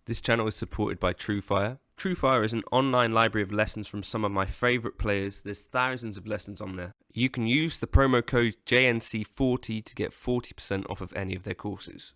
This channel is supported by TrueFire. TrueFire is an online library of lessons from some of my favourite players. There's thousands of lessons on there. You can use the promo code JNC40 to get 40% off of any of their courses.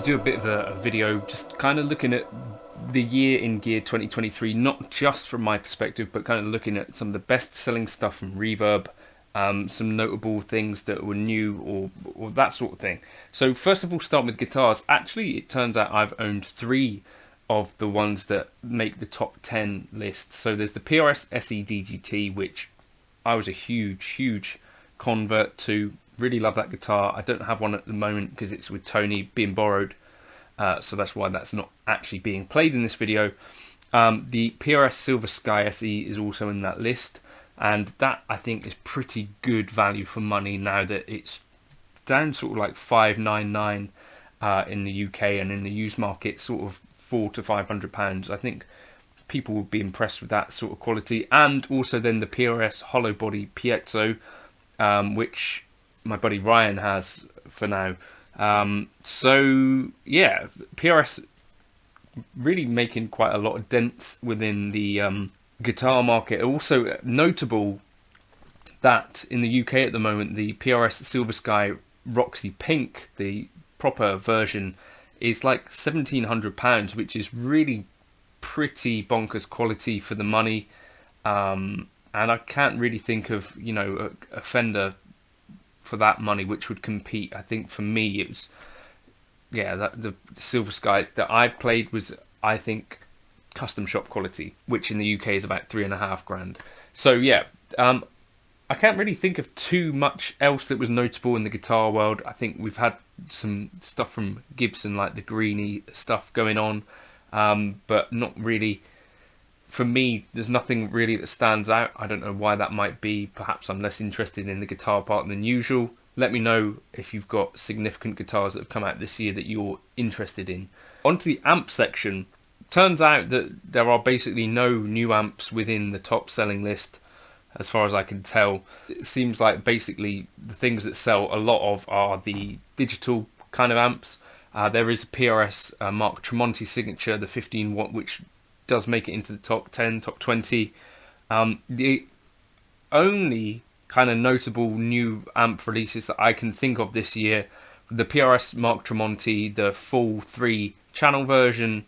Do a bit of a video just kind of looking at the year in gear 2023, not just from my perspective, but kind of looking at some of the best selling stuff from Reverb, some notable things that were new or that sort of thing. So first of all, start with guitars. Actually, it turns out I've owned 3 of the ones that make the top 10 list. So there's the PRS SE DGT, which I was a huge convert to. Really love that guitar. I don't have one at the moment because it's with Tony, being borrowed, so that's why that's not actually being played in this video. The PRS Silver Sky SE is also in that list, and that I think is pretty good value for money now that it's down sort of like £599 in the UK, and in the used market sort of £400 to £500. I think people would be impressed with that sort of quality. And also then the PRS Hollow Body Piezo, which my buddy Ryan has for now. So yeah, PRS really making quite a lot of dents within the guitar market. Also notable that in the UK at the moment, the PRS Silver Sky Roxy Pink, the proper version, is like £1,700, which is really pretty bonkers quality for the money. and I can't really think of, you know, a Fender for that money which would compete. I think for me it was, yeah, that the Silver Sky that I played was, I think, custom shop quality, which in the UK is about £3,500. So yeah, I can't really think of too much else that was notable in the guitar world. I think we've had some stuff from Gibson, like the greeny stuff going on, but not really. For me, there's nothing really that stands out. I don't know why that might be. Perhaps I'm less interested in the guitar part than usual. Let me know if you've got significant guitars that have come out this year that you're interested in. Onto the amp section. Turns out that there are basically no new amps within the top selling list, as far as I can tell. It seems like basically the things that sell a lot of are the digital kind of amps. There is a PRS Mark Tremonti signature, the 15 watt, which does make it into the top 10, top 20. The only kind of notable new amp releases that I can think of this year, the PRS Mark Tremonti, the full 3 channel version,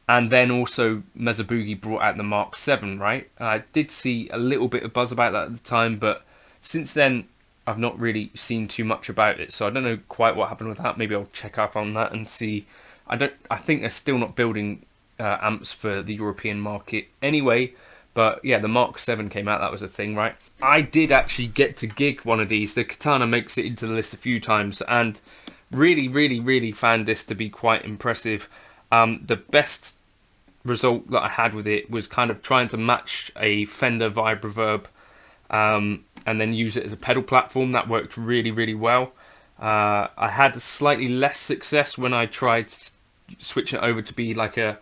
and then also Mesa Boogie brought out the Mark 7, right? I did see a little bit of buzz about that at the time, but since then I've not really seen too much about it, so I don't know quite what happened with that. Maybe I'll check up on that and see. I think they're still not building amps for the European market anyway, but yeah, the Mark 7 came out, that was a thing, right? I did actually get to gig one of these. The Katana makes it into the list a few times, and really found this to be quite impressive. The best result that I had with it was kind of trying to match a Fender Vibreverb and then use it as a pedal platform. That worked really well. I had slightly less success when I tried switching it over to be like a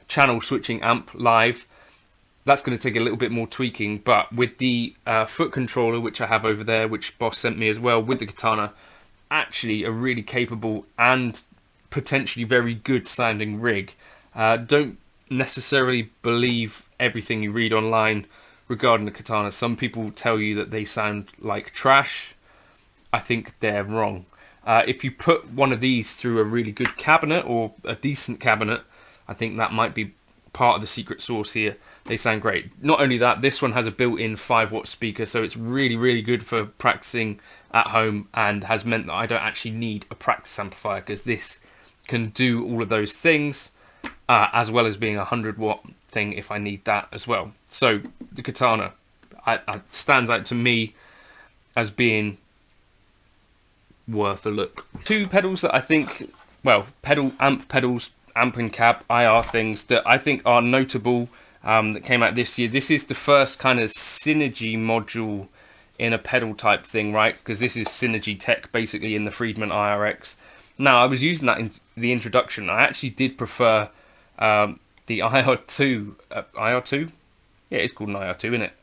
channel switching amp live. That's going to take a little bit more tweaking, but with the foot controller, which I have over there, which Boss sent me as well, with the Katana, actually a really capable and potentially very good sounding rig. Don't necessarily believe everything you read online regarding the Katana. Some people tell you that they sound like trash. I think they're wrong. If you put one of these through a really good cabinet or a decent cabinet, I think that might be part of the secret sauce here. They sound great. Not only that, this one has a built-in 5-watt speaker, so it's really good for practicing at home, and has meant that I don't actually need a practice amplifier, because this can do all of those things, as well as being a 100-watt thing if I need that as well. So the Katana stands out to me as being worth a look. 2 pedals that I think, well, amp pedals, amp and cab IR things that I think are notable, that came out this year. This is the first kind of synergy module in a pedal type thing, right? Because this is synergy tech basically in the Friedman IRX. Now, I was using that in the introduction. I actually did prefer the IR2. IR2? Yeah, it's called an IR2, isn't it?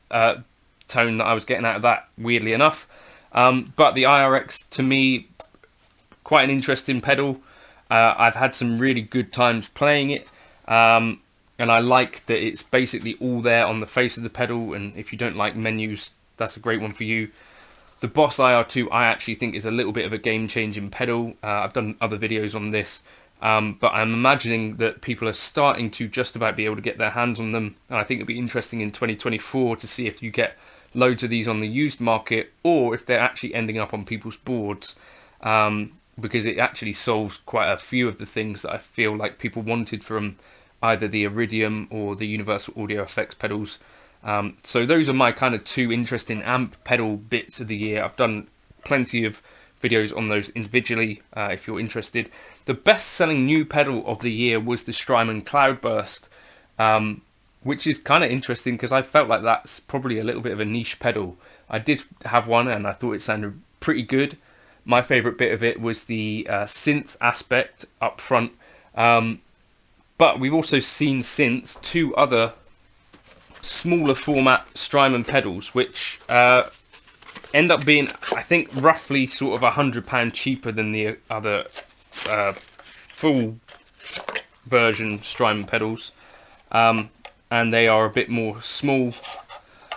Tone that I was getting out of that, weirdly enough. But the IRX, to me, quite an interesting pedal. I've had some really good times playing it. And I like that it's basically all there on the face of the pedal, and if you don't like menus, that's a great one for you. The Boss IR2 I actually think is a little bit of a game-changing pedal. I've done other videos on this, but I'm imagining that people are starting to just about be able to get their hands on them, and I think it'll be interesting in 2024 to see if you get loads of these on the used market, or if they're actually ending up on people's boards, because it actually solves quite a few of the things that I feel like people wanted from either the Iridium or the Universal Audio Effects pedals. So those are my kind of 2 interesting amp pedal bits of the year. I've done plenty of videos on those individually, if you're interested. The best-selling new pedal of the year was the Strymon Cloudburst, which is kind of interesting because I felt like that's probably a little bit of a niche pedal. I did have one and I thought it sounded pretty good. My favourite bit of it was the synth aspect up front. But we've also seen since 2 other smaller format Strymon pedals, which end up being, I think, roughly sort of £100 cheaper than the other full version Strymon pedals. And they are a bit more small,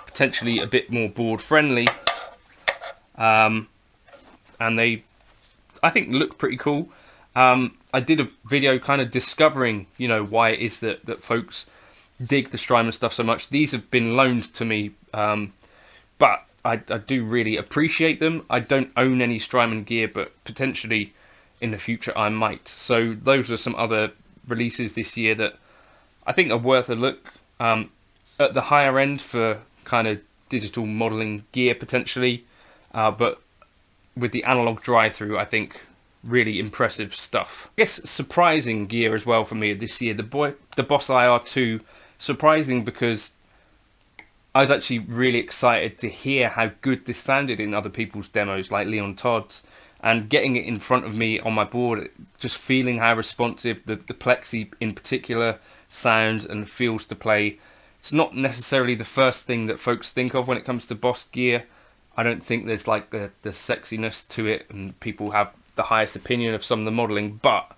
potentially a bit more board friendly. And they, I think, look pretty cool. I did a video kind of discovering, you know, why it is that folks dig the Strymon stuff so much. These have been loaned to me But I do really appreciate them. I don't own any Strymon gear, but potentially in the future I might. So those are some other releases this year that I think are worth a look. At the higher end for kind of digital modeling gear potentially, but with the analog drive-through, I think really impressive stuff. I guess surprising gear as well for me this year. The Boss IR2, surprising because I was actually really excited to hear how good this sounded in other people's demos, like Leon Todd's, and getting it in front of me on my board, just feeling how responsive the Plexi in particular sounds and feels to play. It's not necessarily the first thing that folks think of when it comes to Boss gear. I don't think there's like the sexiness to it, and people have the highest opinion of some of the modelling, but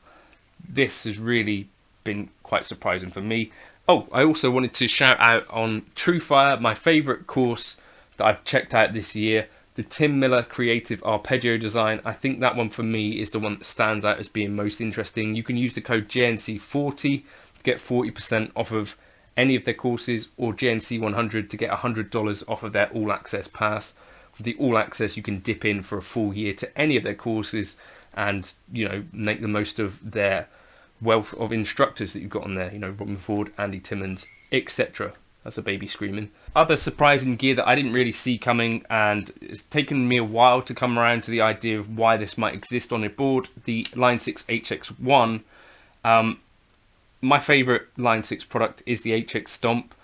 this has really been quite surprising for me. Oh, I also wanted to shout out on TrueFire, my favourite course that I've checked out this year, the Tim Miller Creative Arpeggio Design. I think that one for me is the one that stands out as being most interesting. You can use the code JNC40 to get 40% off of any of their courses, or JNC100 to get $100 off of their All Access Pass. With the All Access, you can dip in for a full year to any of their courses and, you know, make the most of their wealth of instructors that you've got on there. You know, Robin Ford, Andy Timmons, etc. That's a baby screaming. Other surprising gear that I didn't really see coming, and it's taken me a while to come around to the idea of why this might exist on a board, the Line 6 HX1. My favourite Line 6 product is the HX Stomp,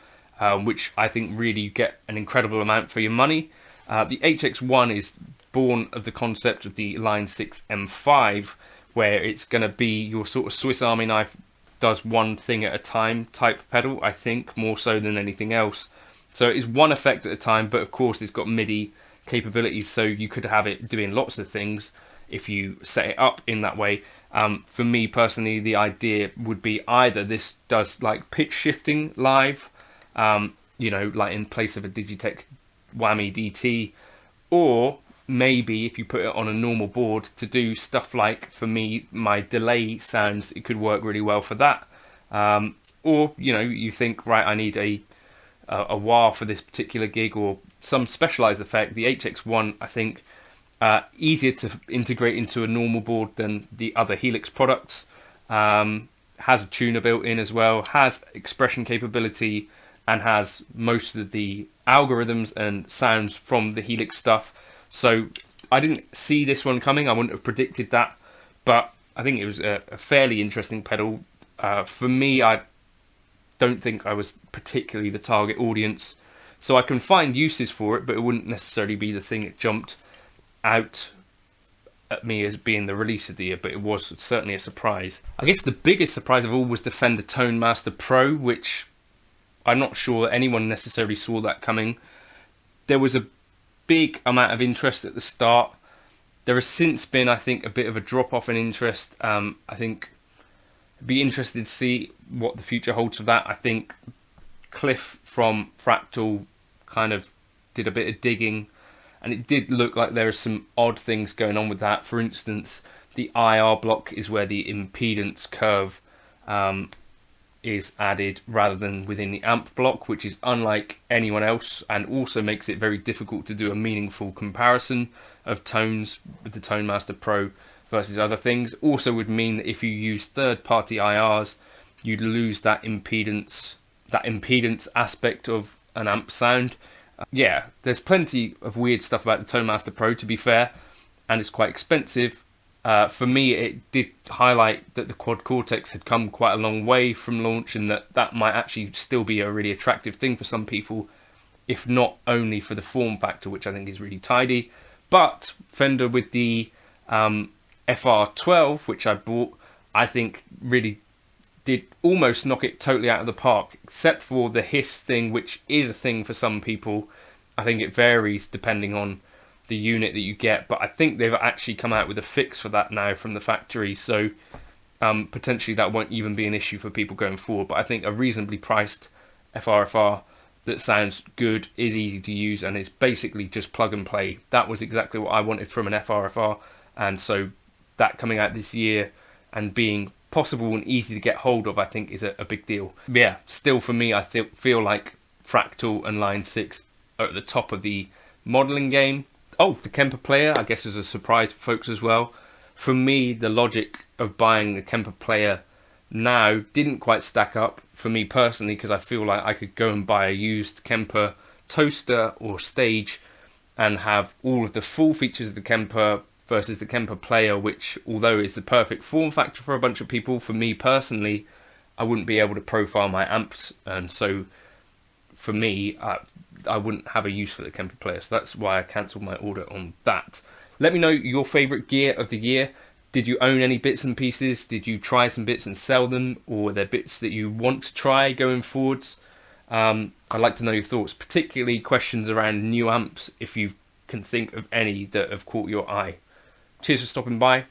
which I think really you get an incredible amount for your money. The HX1 is born of the concept of the Line 6 M5, where it's going to be your sort of Swiss Army knife, does one thing at a time type pedal, I think, more so than anything else. So it's one effect at a time, but of course it's got MIDI capabilities, so you could have it doing lots of things if you set it up in that way. For me personally, the idea would be either this does like pitch shifting live, you know, like in place of a Digitech Whammy DT, or maybe if you put it on a normal board to do stuff like, for me, my delay sounds, it could work really well for that. Or, you know, you think, right, I need a wah for this particular gig, or some specialized effect. The HX1, I think, easier to integrate into a normal board than the other Helix products. Has a tuner built in as well, has expression capability, and has most of the algorithms and sounds from the Helix stuff. So I didn't see this one coming. I wouldn't have predicted that, but I think it was a fairly interesting pedal. For me, I don't think I was particularly the target audience, so I can find uses for it, but it wouldn't necessarily be the thing that jumped out at me as being the release of the year, but it was certainly a surprise. I guess the biggest surprise of all was the Fender Tone Master Pro, which I'm not sure anyone necessarily saw that coming. There was a big amount of interest at the start. There has since been, I think, a bit of a drop-off in interest. I think I'd be interested to see what the future holds for that. I think Cliff from Fractal kind of did a bit of digging, and it did look like there are some odd things going on with that. For instance, the IR block is where the impedance curve is added rather than within the amp block, which is unlike anyone else, and also makes it very difficult to do a meaningful comparison of tones with the Tone Master Pro versus other things. Also would mean that if you use third-party IRs, you'd lose that impedance aspect of an amp sound. Yeah, there's plenty of weird stuff about the Tone Master Pro, to be fair, and it's quite expensive. For me, it did highlight that the Quad Cortex had come quite a long way from launch, and that might actually still be a really attractive thing for some people, if not only for the form factor, which I think is really tidy. But Fender with the FR12, which I bought, I think really did almost knock it totally out of the park, except for the hiss thing, which is a thing for some people. I think it varies depending on the unit that you get, but I think they've actually come out with a fix for that now from the factory, so potentially that won't even be an issue for people going forward. But I think a reasonably priced FRFR that sounds good, is easy to use, and is basically just plug and play. That was exactly what I wanted from an FRFR, and so that coming out this year and being possible and easy to get hold of, I think is a big deal. Yeah, still for me, I feel like Fractal and Line 6 are at the top of the modeling game. Oh, the Kemper player, I guess, is a surprise for folks as well. For me, the logic of buying the Kemper player now didn't quite stack up for me personally, because I feel like I could go and buy a used Kemper toaster or stage and have all of the full features of the Kemper versus the Kemper player, which, although is the perfect form factor for a bunch of people, for me personally, I wouldn't be able to profile my amps, and so for me, I wouldn't have a use for the Kemper player. So that's why I cancelled my order on that. Let me know your favourite gear of the year. Did you own any bits and pieces? Did you try some bits and sell them? Or are there bits that you want to try going forwards? I'd like to know your thoughts, particularly questions around new amps, if you can think of any that have caught your eye. Cheers for stopping by.